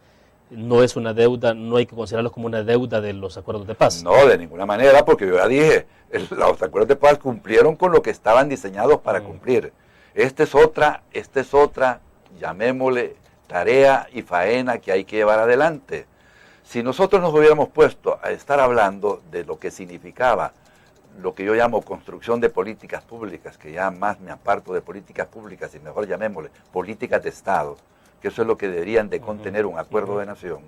no es una deuda, no hay que considerarlos como una deuda de los acuerdos de paz. No, de ninguna manera, porque yo ya dije, los acuerdos de paz cumplieron con lo que estaban diseñados para cumplir. Esta es otra, llamémosle, tarea y faena que hay que llevar adelante. Si nosotros nos hubiéramos puesto a estar hablando de lo que significaba lo que yo llamo construcción de políticas públicas, que ya más me aparto de políticas públicas y mejor llamémosle políticas de Estado, que eso es lo que deberían de contener un acuerdo de nación,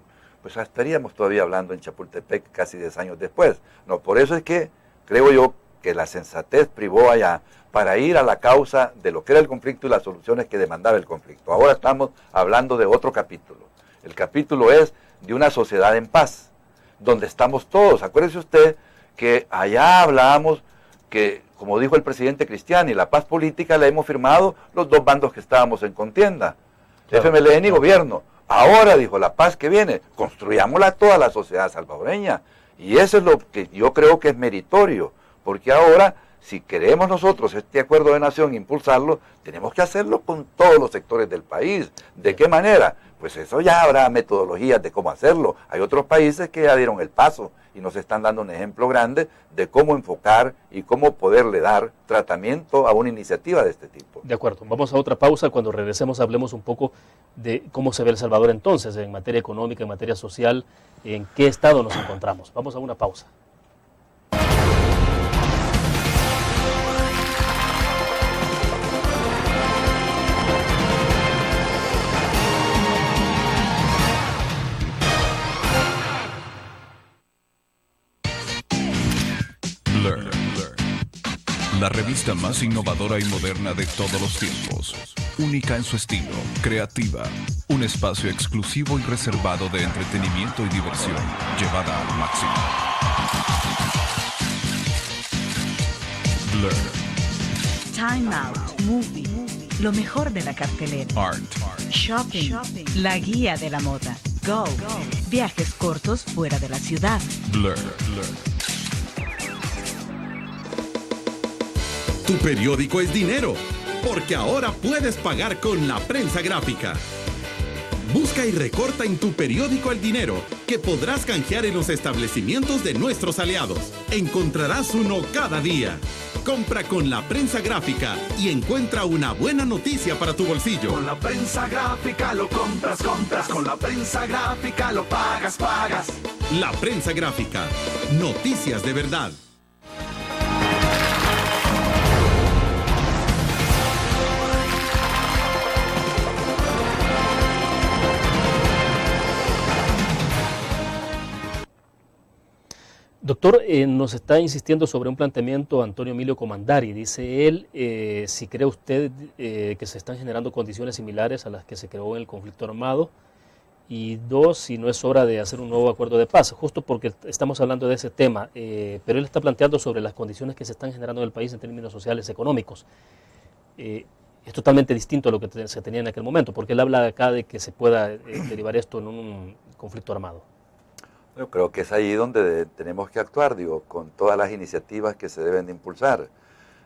pues estaríamos todavía hablando en Chapultepec casi 10 años después. No, por eso es que creo yo que la sensatez privó allá para ir a la causa de lo que era el conflicto y las soluciones que demandaba el conflicto. Ahora estamos hablando de otro capítulo. El capítulo es de una sociedad en paz, donde estamos todos. Acuérdese usted que allá hablábamos que, como dijo el presidente Cristiani, la paz política la hemos firmado los dos bandos que estábamos en contienda, claro, FMLN y gobierno. Ahora, dijo, la paz que viene, construyámosla toda la sociedad salvadoreña. Y eso es lo que yo creo que es meritorio, porque ahora, si queremos nosotros este acuerdo de nación impulsarlo, tenemos que hacerlo con todos los sectores del país. ¿De qué manera? Pues eso ya habrá metodologías de cómo hacerlo. Hay otros países que ya dieron el paso y nos están dando un ejemplo grande de cómo enfocar y cómo poderle dar tratamiento a una iniciativa de este tipo. De acuerdo, vamos a otra pausa. Cuando regresemos hablemos un poco de cómo se ve El Salvador entonces, en materia económica, en materia social, en qué estado nos encontramos. Vamos a una pausa. Learn. La revista más innovadora y moderna de todos los tiempos. Única en su estilo, creativa. Un espacio exclusivo y reservado de entretenimiento y diversión, llevada al máximo. Learn. Time Out, Movie, lo mejor de la cartelera. Art. Shopping, la guía de la moda. Go, viajes cortos fuera de la ciudad. Blur. Tu periódico es dinero, porque ahora puedes pagar con la prensa gráfica. Busca y recorta en tu periódico el dinero, que podrás canjear en los establecimientos de nuestros aliados. Encontrarás uno cada día. Compra con la prensa gráfica y encuentra una buena noticia para tu bolsillo. Con la prensa gráfica lo compras. Con la prensa gráfica lo pagas. La prensa gráfica. Noticias de verdad. Doctor, nos está insistiendo sobre un planteamiento Antonio Emilio Comandari. Dice él, si cree usted que se están generando condiciones similares a las que se creó en el conflicto armado, y dos, si no es hora de hacer un nuevo acuerdo de paz, justo porque estamos hablando de ese tema, pero él está planteando sobre las condiciones que se están generando en el país en términos sociales, económicos. Es totalmente distinto a lo que se tenía en aquel momento, porque él habla acá de que se pueda derivar esto en un conflicto armado. Yo creo que es ahí donde tenemos que actuar, con todas las iniciativas que se deben de impulsar.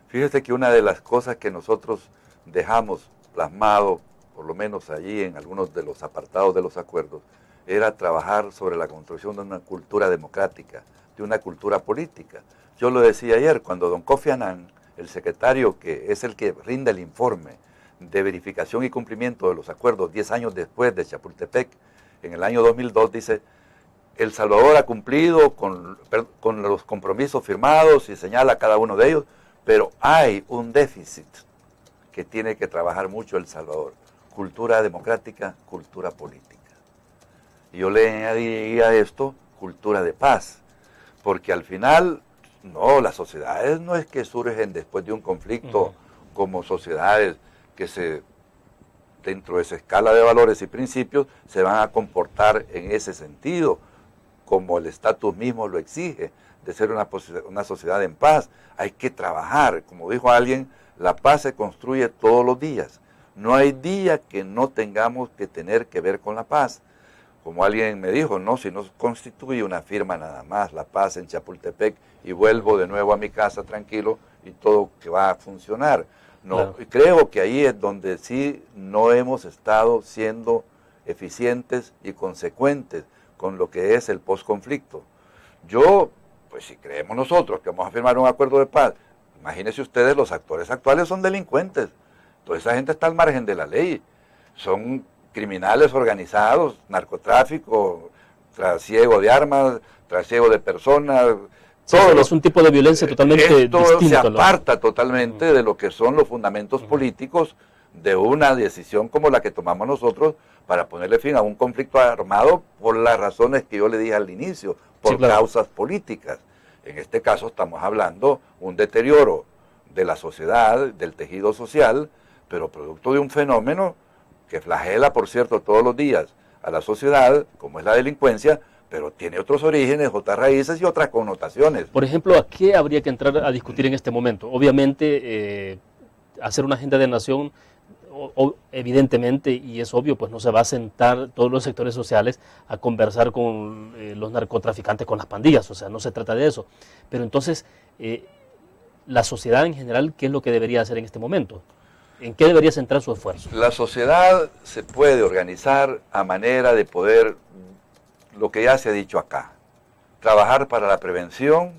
Fíjese que una de las cosas que nosotros dejamos plasmado, por lo menos allí en algunos de los apartados de los acuerdos, era trabajar sobre la construcción de una cultura democrática, de una cultura política. Yo lo decía ayer, cuando don Kofi Annan, el secretario que es el que rinde el informe de verificación y cumplimiento de los acuerdos 10 años después de Chapultepec, en el año 2002, dice: El Salvador ha cumplido con los compromisos firmados y señala cada uno de ellos, pero hay un déficit que tiene que trabajar mucho El Salvador. Cultura democrática, cultura política. Y yo le añadiría a esto cultura de paz, porque al final, no, las sociedades no es que surgen después de un conflicto como sociedades que dentro de esa escala de valores y principios, se van a comportar en ese sentido, como el estatus mismo lo exige, de ser una sociedad en paz. Hay que trabajar, como dijo alguien, la paz se construye todos los días. No hay día que no tengamos que tener que ver con la paz. Como alguien me dijo, no, si no constituye una firma nada más, la paz en Chapultepec, y vuelvo de nuevo a mi casa tranquilo y todo que va a funcionar. No, claro. Creo que ahí es donde sí no hemos estado siendo eficientes y consecuentes con lo que es el posconflicto. Yo, pues si creemos nosotros que vamos a firmar un acuerdo de paz, imagínense ustedes, los actores actuales son delincuentes. Toda esa gente está al margen de la ley. Son criminales organizados, narcotráfico, trasiego de armas, trasiego de personas. Sí, es un tipo de violencia totalmente distinto. Se aparta totalmente de lo que son los fundamentos políticos de una decisión como la que tomamos nosotros para ponerle fin a un conflicto armado por las razones que yo le dije al inicio, por causas políticas. En este caso estamos hablando un deterioro de la sociedad, del tejido social, pero producto de un fenómeno que flagela, por cierto, todos los días a la sociedad, como es la delincuencia, pero tiene otros orígenes, otras raíces y otras connotaciones. Por ejemplo, ¿a qué habría que entrar a discutir en este momento? Obviamente, hacer una agenda de nación, evidentemente, y es obvio, pues no se va a sentar todos los sectores sociales a conversar con los narcotraficantes, con las pandillas, o sea, no se trata de eso. Pero entonces, la sociedad en general, ¿qué es lo que debería hacer en este momento? ¿En qué debería centrar su esfuerzo? La sociedad se puede organizar a manera de poder, lo que ya se ha dicho acá, trabajar para la prevención,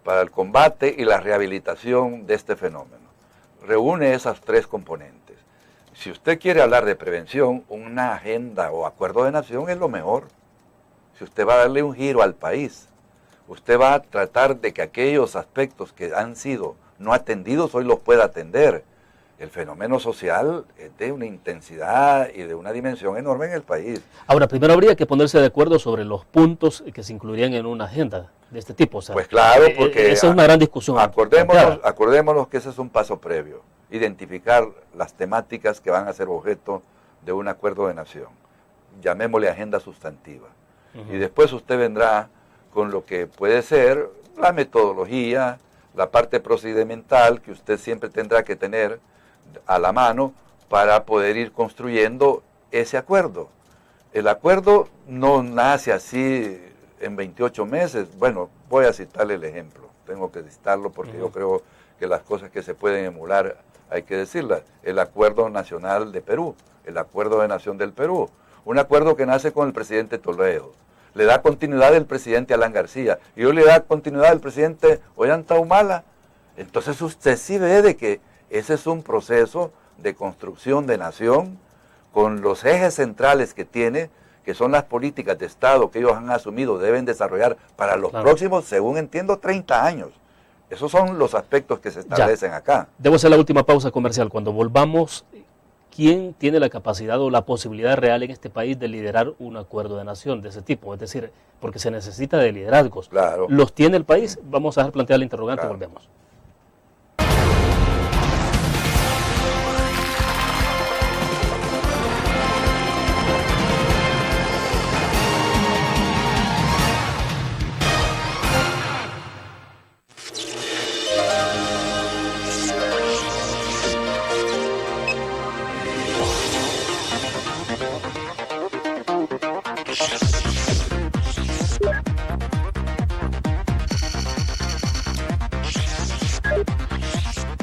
para el combate y la rehabilitación de este fenómeno. Reúne esas tres componentes. Si usted quiere hablar de prevención, una agenda o acuerdo de nación es lo mejor. Si usted va a darle un giro al país, usted va a tratar de que aquellos aspectos que han sido no atendidos hoy los pueda atender. El fenómeno social es de una intensidad y de una dimensión enorme en el país. Ahora, primero habría que ponerse de acuerdo sobre los puntos que se incluirían en una agenda de este tipo. O sea, pues claro, porque esa es una gran discusión. Acordémonos que ese es un paso previo. Identificar las temáticas que van a ser objeto de un acuerdo de nación. Llamémosle agenda sustantiva. Y después usted vendrá con lo que puede ser la metodología, la parte procedimental que usted siempre tendrá que tener a la mano para poder ir construyendo ese acuerdo. El acuerdo no nace así en 28 meses. Bueno, voy a citarle el ejemplo. Tengo que citarlo porque yo creo que las cosas que se pueden emular hay que decirlas. El Acuerdo Nacional de Perú, el Acuerdo de Nación del Perú. Un acuerdo que nace con el presidente Toledo. Le da continuidad el presidente Alan García. Y hoy le da continuidad el presidente Ollanta Humala. Entonces usted sí ve de que ese es un proceso de construcción de nación con los ejes centrales que tiene, que son las políticas de Estado que ellos han asumido, deben desarrollar para los próximos, según entiendo, 30 años. Esos son los aspectos que se establecen acá. Debo hacer la última pausa comercial. Cuando volvamos, ¿quién tiene la capacidad o la posibilidad real en este país de liderar un acuerdo de nación de ese tipo? Es decir, porque se necesita de liderazgos. Claro. ¿Los tiene el país? Vamos a dejar plantear la interrogante y volvemos.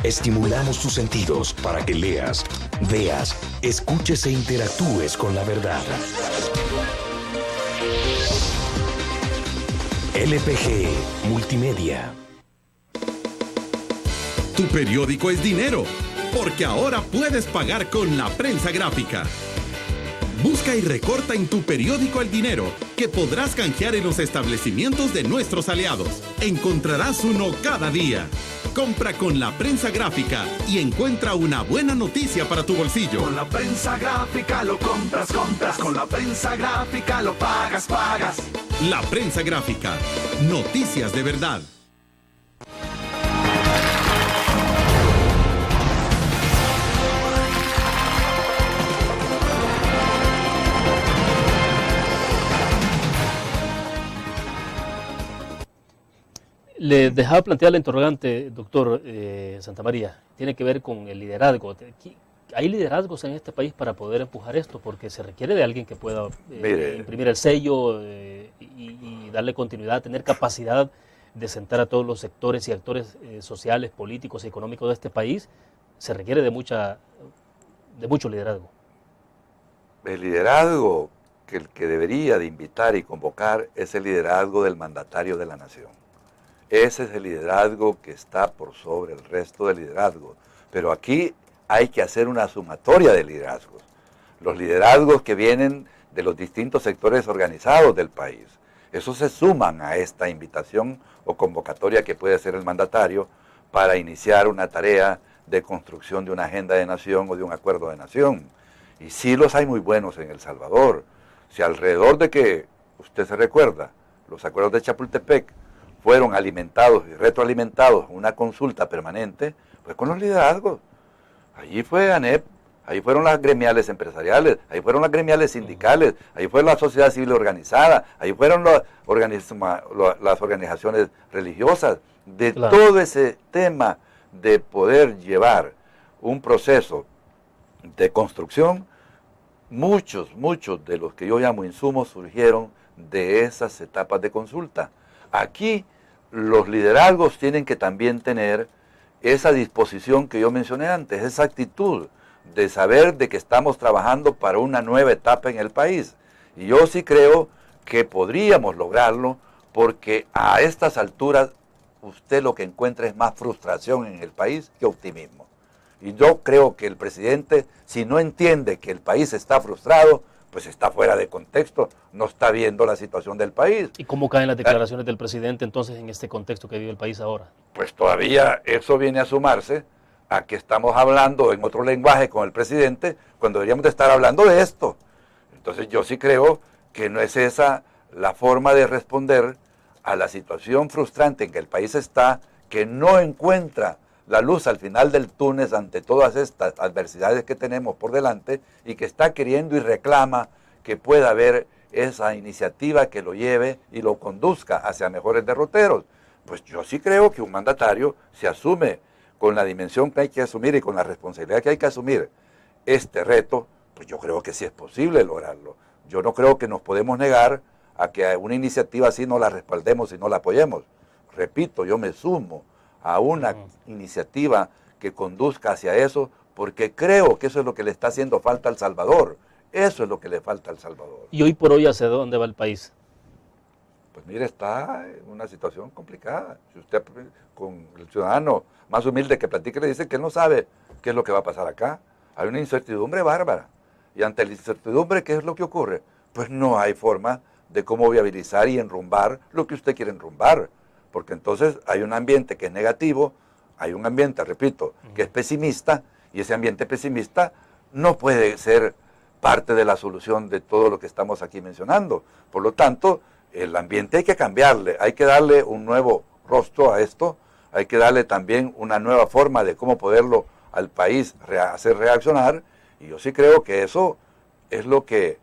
Estimulamos tus sentidos para que leas, veas, escuches e interactúes con la verdad. LPG Multimedia. Tu periódico es dinero, porque ahora puedes pagar con la prensa gráfica. Busca y recorta en tu periódico El Dinero, que que podrás canjear en los establecimientos de nuestros aliados. Encontrarás uno cada día. Compra con la prensa gráfica y encuentra una buena noticia para tu bolsillo. Con la prensa gráfica lo compras. Con la prensa gráfica lo pagas. La prensa gráfica. Noticias de verdad. Le dejaba plantear la interrogante, doctor Santamaría. Tiene que ver con el liderazgo. ¿Hay liderazgos en este país para poder empujar esto? Porque se requiere de alguien que pueda imprimir el sello y darle continuidad, tener capacidad de sentar a todos los sectores y actores sociales, políticos y económicos de este país. Se requiere de mucho liderazgo. El liderazgo que el que debería de invitar y convocar es el liderazgo del mandatario de la nación. Ese es el liderazgo que está por sobre el resto del liderazgo. Pero aquí hay que hacer una sumatoria de liderazgos. Los liderazgos que vienen de los distintos sectores organizados del país. Esos se suman a esta invitación o convocatoria que puede hacer el mandatario para iniciar una tarea de construcción de una agenda de nación o de un acuerdo de nación. Y sí los hay muy buenos en El Salvador. Si alrededor de que, usted se recuerda, los acuerdos de Chapultepec fueron alimentados y retroalimentados, una consulta permanente, pues con los liderazgos. Allí fue ANEP, ahí fueron las gremiales empresariales, ahí fueron las gremiales sindicales, ahí fue la sociedad civil organizada, ahí fueron las organizaciones religiosas. De todo ese tema de poder llevar un proceso de construcción, muchos de los que yo llamo insumos surgieron de esas etapas de consulta. Aquí los liderazgos tienen que también tener esa disposición que yo mencioné antes, esa actitud de saber de que estamos trabajando para una nueva etapa en el país. Y yo sí creo que podríamos lograrlo porque a estas alturas usted lo que encuentra es más frustración en el país que optimismo. Y yo creo que el presidente, si no entiende que el país está frustrado, pues está fuera de contexto, no está viendo la situación del país. ¿Y cómo caen las declaraciones del presidente entonces en este contexto que vive el país ahora? Pues todavía eso viene a sumarse a que estamos hablando en otro lenguaje con el presidente cuando deberíamos de estar hablando de esto. Entonces yo sí creo que no es esa la forma de responder a la situación frustrante en que el país está, que no encuentra la luz al final del túnel ante todas estas adversidades que tenemos por delante y que está queriendo y reclama que pueda haber esa iniciativa que lo lleve y lo conduzca hacia mejores derroteros. Pues yo sí creo que un mandatario se asume con la dimensión que hay que asumir y con la responsabilidad que hay que asumir este reto, pues yo creo que sí es posible lograrlo. Yo no creo que nos podemos negar a que una iniciativa así no la respaldemos y no la apoyemos. Repito, yo me sumo a una iniciativa que conduzca hacia eso, porque creo que eso es lo que le está haciendo falta al Salvador. Eso es lo que le falta al Salvador. ¿Y hoy por hoy hacia dónde va el país? Pues mire, está en una situación complicada. Si usted con el ciudadano más humilde que platique le dice que él no sabe qué es lo que va a pasar acá. Hay una incertidumbre bárbara. Y ante la incertidumbre, ¿qué es lo que ocurre? Pues no hay forma de cómo viabilizar y enrumbar lo que usted quiere enrumbar. Porque entonces hay un ambiente que es negativo, hay un ambiente, repito, que es pesimista, y ese ambiente pesimista no puede ser parte de la solución de todo lo que estamos aquí mencionando. Por lo tanto, el ambiente hay que cambiarle, hay que darle un nuevo rostro a esto, hay que darle también una nueva forma de cómo poderlo al país hacer reaccionar, y yo sí creo que eso es lo que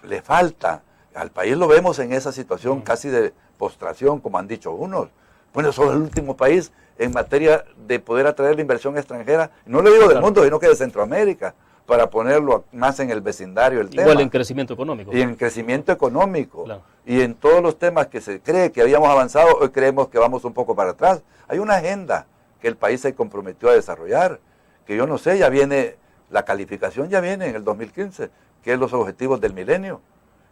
le falta. Al país lo vemos en esa situación casi de postración, como han dicho unos. Bueno, somos el último país en materia de poder atraer la inversión extranjera, no le digo del mundo, sino que de Centroamérica, para ponerlo más en el vecindario el tema. Igual en crecimiento económico. Y en crecimiento económico. Claro. Y en todos los temas que se cree que habíamos avanzado, hoy creemos que vamos un poco para atrás. Hay una agenda que el país se comprometió a desarrollar, que yo no sé, ya viene, la calificación ya viene en el 2015, que es los objetivos del milenio.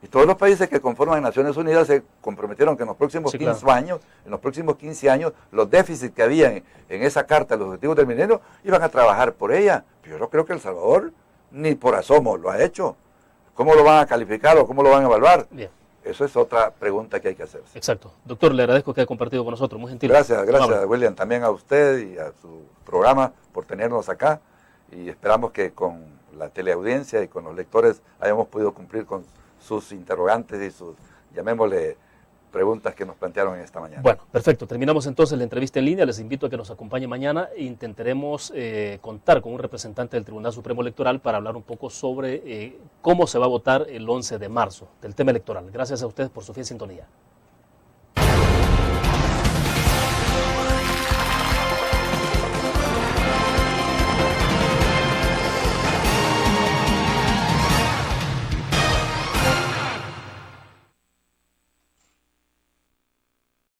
Y todos los países que conforman Naciones Unidas se comprometieron que en los próximos 15 años, en los próximos 15 años, los déficits que había en esa carta, los objetivos del milenio, iban a trabajar por ella. Pero yo no creo que El Salvador ni por asomo lo ha hecho. ¿Cómo lo van a calificar o cómo lo van a evaluar? Bien. Eso es otra pregunta que hay que hacerse. Exacto. Doctor, le agradezco que haya compartido con nosotros. Muy gentil. Gracias, William, también a usted y a su programa por tenernos acá. Y esperamos que con la teleaudiencia y con los lectores hayamos podido cumplir con sus interrogantes y sus, llamémosle, preguntas que nos plantearon en esta mañana. Bueno, perfecto. Terminamos entonces la entrevista en línea. Les invito a que nos acompañe mañana e intentaremos contar con un representante del Tribunal Supremo Electoral para hablar un poco sobre cómo se va a votar el 11 de marzo del tema electoral. Gracias a ustedes por su fiel sintonía.